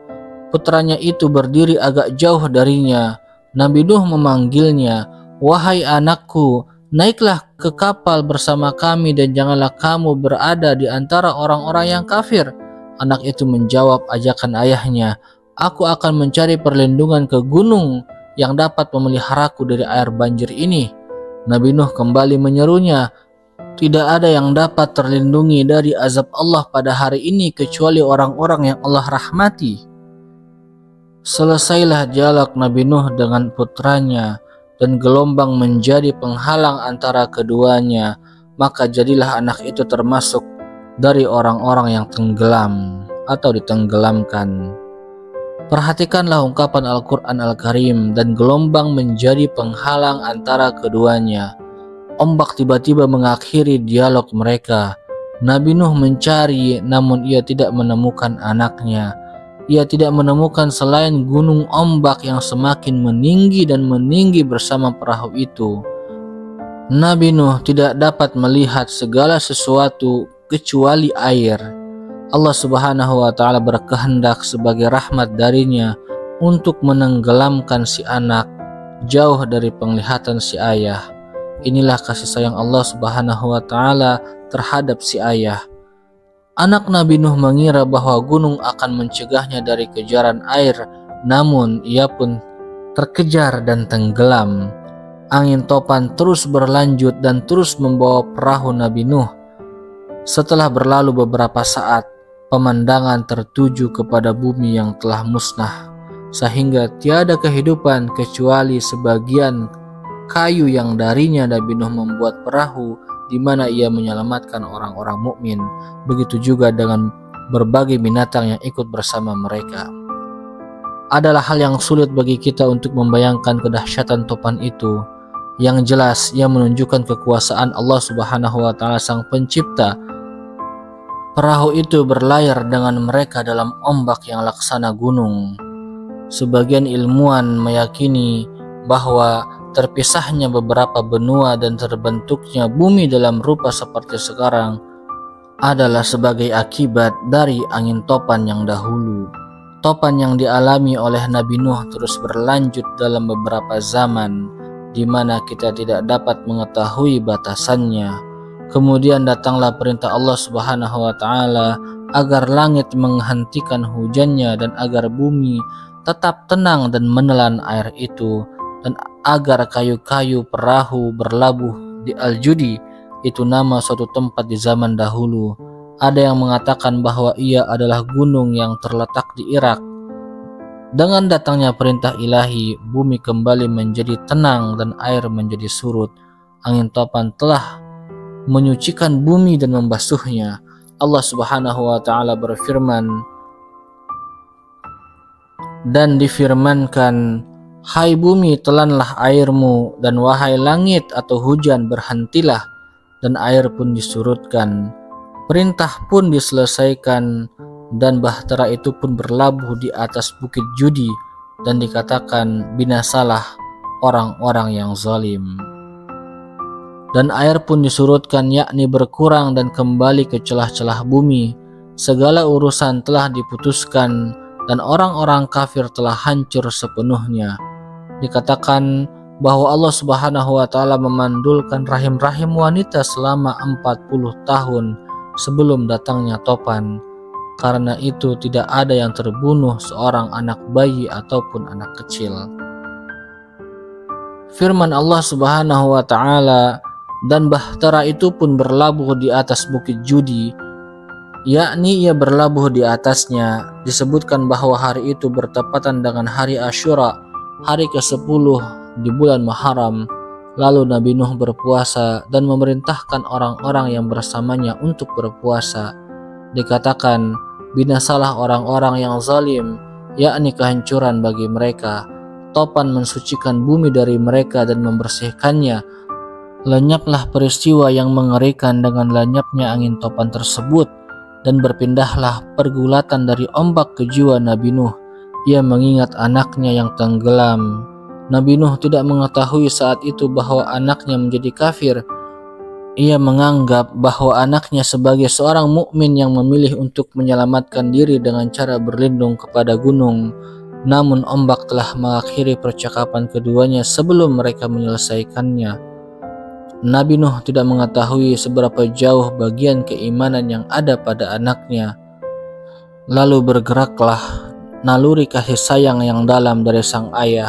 Putranya itu berdiri agak jauh darinya. Nabi Nuh memanggilnya, "Wahai anakku, naiklah ke kapal bersama kami dan janganlah kamu berada di antara orang-orang yang kafir." Anak itu menjawab ajakan ayahnya, "Aku akan mencari perlindungan ke gunung yang dapat memeliharaku dari air banjir ini." Nabi Nuh kembali menyerunya, "Tidak ada yang dapat terlindungi dari azab Allah pada hari ini kecuali orang-orang yang Allah rahmati." Selesailah dialog Nabi Nuh dengan putranya dan gelombang menjadi penghalang antara keduanya, maka jadilah anak itu termasuk dari orang-orang yang tenggelam atau ditenggelamkan. Perhatikanlah ungkapan Al-Quran Al-Karim, dan gelombang menjadi penghalang antara keduanya. Ombak tiba-tiba mengakhiri dialog mereka. Nabi Nuh mencari, namun ia tidak menemukan anaknya. Ia tidak menemukan selain gunung ombak yang semakin meninggi dan meninggi bersama perahu itu. Nabi Nuh tidak dapat melihat segala sesuatu kecuali air. Allah Subhanahu wa Ta'ala berkehendak sebagai rahmat darinya untuk menenggelamkan si anak jauh dari penglihatan si ayah. Inilah kasih sayang Allah Subhanahu wa Ta'ala terhadap si ayah. Anak Nabi Nuh mengira bahwa gunung akan mencegahnya dari kejaran air, namun ia pun terkejar dan tenggelam. Angin topan terus berlanjut dan terus membawa perahu Nabi Nuh. Setelah berlalu beberapa saat, pemandangan tertuju kepada bumi yang telah musnah, sehingga tiada kehidupan kecuali sebagian kayu yang darinya Nabi Nuh membuat perahu di mana ia menyelamatkan orang-orang mukmin. Begitu juga dengan berbagai binatang yang ikut bersama mereka. Adalah hal yang sulit bagi kita untuk membayangkan kedahsyatan topan itu. Yang jelas, ia menunjukkan kekuasaan Allah Subhanahu wa Ta'ala Sang Pencipta. Perahu itu berlayar dengan mereka dalam ombak yang laksana gunung. Sebagian ilmuwan meyakini bahwa terpisahnya beberapa benua dan terbentuknya bumi dalam rupa seperti sekarang adalah sebagai akibat dari angin topan yang dahulu. Topan yang dialami oleh Nabi Nuh terus berlanjut dalam beberapa zaman, di mana kita tidak dapat mengetahui batasannya. Kemudian datanglah perintah Allah Subhanahu wa Ta'ala agar langit menghentikan hujannya dan agar bumi tetap tenang dan menelan air itu, dan agar kayu-kayu perahu berlabuh di Al-Judi, itu nama suatu tempat di zaman dahulu. Ada yang mengatakan bahwa ia adalah gunung yang terletak di Irak. Dengan datangnya perintah ilahi, bumi kembali menjadi tenang dan air menjadi surut. Angin topan telah menyucikan bumi dan membasuhnya. Allah Subhanahu wa Ta'ala berfirman, dan difirmankan, "Hai bumi, telanlah airmu, dan wahai langit atau hujan, berhentilah." Dan air pun disurutkan. Perintah pun diselesaikan, dan bahtera itu pun berlabuh di atas bukit Judi, dan dikatakan, "Binasalah orang-orang yang zalim." Dan air pun disurutkan, yakni berkurang dan kembali ke celah-celah bumi. Segala urusan telah diputuskan dan orang-orang kafir telah hancur sepenuhnya. Dikatakan bahwa Allah Subhanahu wa Ta'ala memandulkan rahim-rahim wanita selama 40 tahun sebelum datangnya topan. Karena itu tidak ada yang terbunuh seorang anak bayi ataupun anak kecil. Firman Allah Subhanahu wa Ta'ala, dan bahtera itu pun berlabuh di atas bukit Judi, yakni ia berlabuh di atasnya. Disebutkan bahwa hari itu bertepatan dengan hari Asyura, hari ke-10 di bulan Muharram. Lalu Nabi Nuh berpuasa dan memerintahkan orang-orang yang bersamanya untuk berpuasa. Dikatakan, "Binasalah orang-orang yang zalim," yakni kehancuran bagi mereka. Topan mensucikan bumi dari mereka dan membersihkannya. Lenyaplah peristiwa yang mengerikan dengan lenyapnya angin topan tersebut. dan berpindahlah pergulatan dari ombak ke jiwa Nabi Nuh. Ia mengingat anaknya yang tenggelam. Nabi Nuh tidak mengetahui saat itu bahwa anaknya menjadi kafir. Ia menganggap bahwa anaknya sebagai seorang mukmin yang memilih untuk menyelamatkan diri dengan cara berlindung kepada gunung. Namun ombak telah mengakhiri percakapan keduanya sebelum mereka menyelesaikannya. Nabi Nuh tidak mengetahui seberapa jauh bagian keimanan yang ada pada anaknya. Lalu bergeraklah naluri kasih sayang yang dalam dari sang ayah.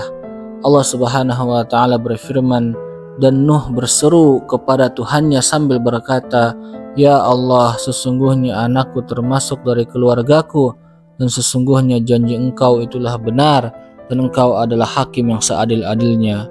Allah Subhanahu wa taala berfirman, dan Nuh berseru kepada Tuhannya sambil berkata, "Ya Allah, sesungguhnya anakku termasuk dari keluargaku, dan sesungguhnya janji Engkau itulah benar, dan Engkau adalah hakim yang seadil-adilnya."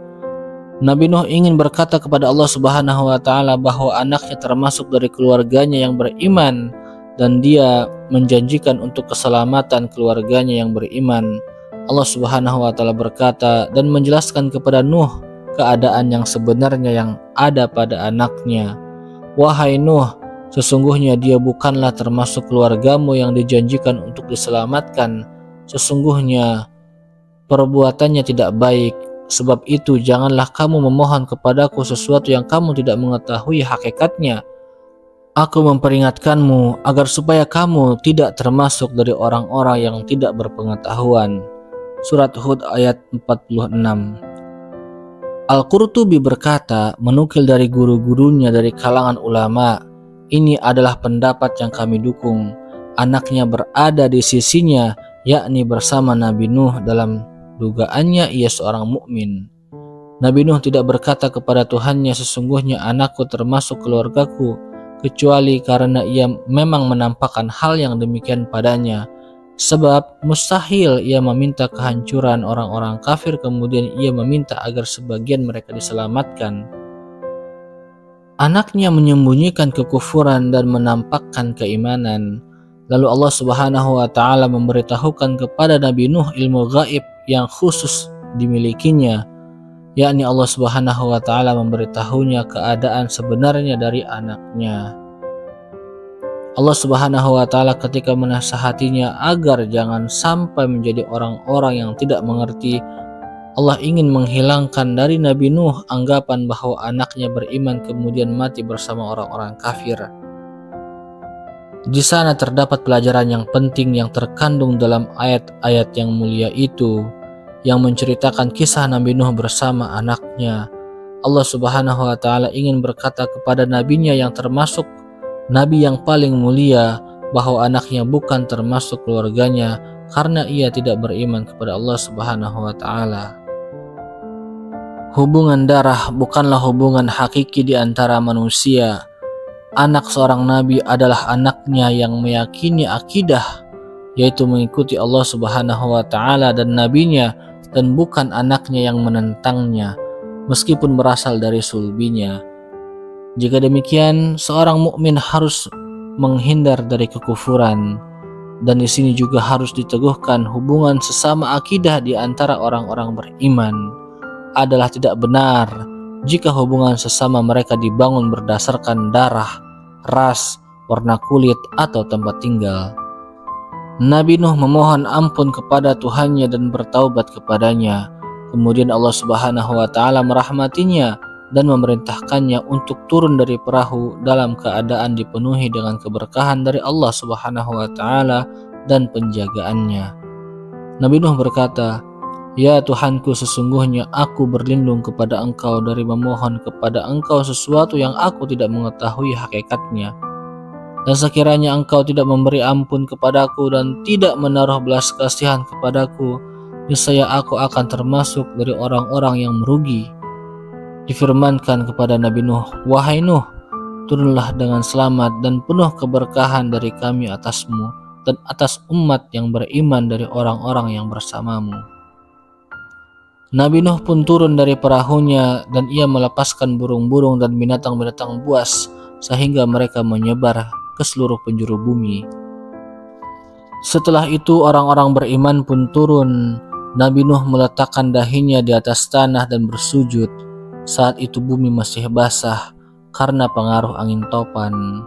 Nabi Nuh ingin berkata kepada Allah Subhanahu wa taala bahwa anaknya termasuk dari keluarganya yang beriman, dan dia menjanjikan untuk keselamatan keluarganya yang beriman. Allah Subhanahu wa taala berkata dan menjelaskan kepada Nuh keadaan yang sebenarnya yang ada pada anaknya. "Wahai Nuh, sesungguhnya dia bukanlah termasuk keluargamu yang dijanjikan untuk diselamatkan. Sesungguhnya perbuatannya tidak baik. Sebab itu janganlah kamu memohon kepadaku sesuatu yang kamu tidak mengetahui hakikatnya. Aku memperingatkanmu agar supaya kamu tidak termasuk dari orang-orang yang tidak berpengetahuan." Surat Hud ayat 46. Al-Qurtubi berkata, menukil dari guru-gurunya dari kalangan ulama, "Ini adalah pendapat yang kami dukung. Anaknya berada di sisinya, yakni bersama Nabi Nuh dalam dugaannya ia seorang mukmin." Nabi Nuh tidak berkata kepada Tuhannya, "Sesungguhnya anakku termasuk keluargaku," kecuali karena ia memang menampakkan hal yang demikian padanya. Sebab mustahil ia meminta kehancuran orang-orang kafir kemudian ia meminta agar sebagian mereka diselamatkan. Anaknya menyembunyikan kekufuran dan menampakkan keimanan. Lalu Allah Subhanahu wa taala memberitahukan kepada Nabi Nuh ilmu gaib yang khusus dimilikinya, yakni Allah Subhanahu wa taala memberitahunya keadaan sebenarnya dari anaknya. Allah Subhanahu wa taala ketika menasihatinya agar jangan sampai menjadi orang-orang yang tidak mengerti, Allah ingin menghilangkan dari Nabi Nuh anggapan bahwa anaknya beriman kemudian mati bersama orang-orang kafir. Di sana terdapat pelajaran yang penting yang terkandung dalam ayat-ayat yang mulia itu, yang menceritakan kisah Nabi Nuh bersama anaknya. Allah Subhanahu wa taala ingin berkata kepada nabinya yang termasuk nabi yang paling mulia bahwa anaknya bukan termasuk keluarganya karena ia tidak beriman kepada Allah Subhanahu wa taala. Hubungan darah bukanlah hubungan hakiki di antara manusia. Anak seorang nabi adalah anaknya yang meyakini akidah, yaitu mengikuti Allah Subhanahu wa taala dan nabinya, dan bukan anaknya yang menentangnya meskipun berasal dari sulbinya. Jika demikian, seorang mukmin harus menghindar dari kekufuran, dan di sini juga harus diteguhkan hubungan sesama akidah di antara orang-orang beriman. Adalah tidak benar jika hubungan sesama mereka dibangun berdasarkan darah, ras, warna kulit, atau tempat tinggal. Nabi Nuh memohon ampun kepada Tuhannya dan bertaubat kepadanya. Kemudian Allah Subhanahu wa taala merahmatinya dan memerintahkannya untuk turun dari perahu dalam keadaan dipenuhi dengan keberkahan dari Allah Subhanahu wa taala dan penjagaannya. Nabi Nuh berkata, "Ya Tuhanku, sesungguhnya aku berlindung kepada Engkau dari memohon kepada Engkau sesuatu yang aku tidak mengetahui hakikatnya. Dan sekiranya Engkau tidak memberi ampun kepadaku dan tidak menaruh belas kasihan kepadaku, niscaya aku akan termasuk dari orang-orang yang merugi." Difirmankan kepada Nabi Nuh, "Wahai Nuh, turunlah dengan selamat dan penuh keberkahan dari kami atasmu dan atas umat yang beriman dari orang-orang yang bersamamu." Nabi Nuh pun turun dari perahunya dan ia melepaskan burung-burung dan binatang-binatang buas sehingga mereka menyebar ke seluruh penjuru bumi. Setelah itu orang-orang beriman pun turun. Nabi Nuh meletakkan dahinya di atas tanah dan bersujud. Saat itu bumi masih basah karena pengaruh angin topan.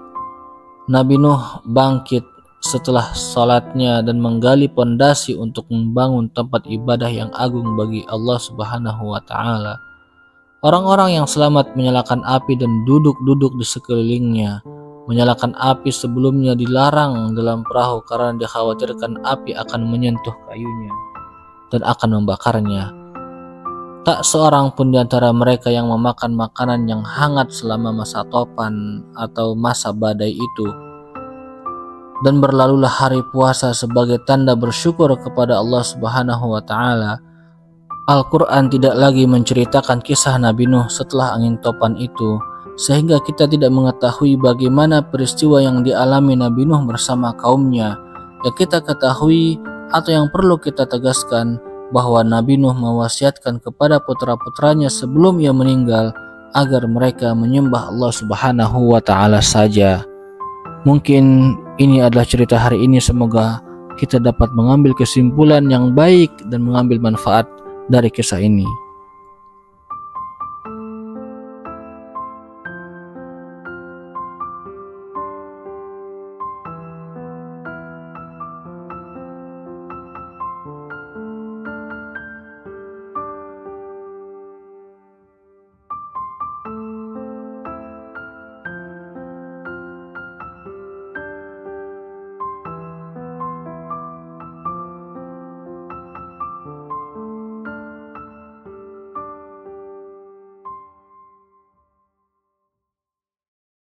Nabi Nuh bangkit setelah salatnya dan menggali pondasi untuk membangun tempat ibadah yang agung bagi Allah Subhanahu wa taala. Orang-orang yang selamat menyalakan api dan duduk-duduk di sekelilingnya. Menyalakan api sebelumnya dilarang dalam perahu karena dikhawatirkan api akan menyentuh kayunya dan akan membakarnya. Tak seorang pun di antara mereka yang memakan makanan yang hangat selama masa topan atau masa badai itu. Dan berlalulah hari puasa sebagai tanda bersyukur kepada Allah Subhanahu wa taala. Al-Quran tidak lagi menceritakan kisah Nabi Nuh setelah angin topan itu, sehingga kita tidak mengetahui bagaimana peristiwa yang dialami Nabi Nuh bersama kaumnya. Yang kita ketahui atau yang perlu kita tegaskan bahwa Nabi Nuh mewasiatkan kepada putra-putranya sebelum ia meninggal agar mereka menyembah Allah Subhanahu wa taala saja. Mungkin ini adalah cerita hari ini, semoga kita dapat mengambil kesimpulan yang baik dan mengambil manfaat dari kisah ini.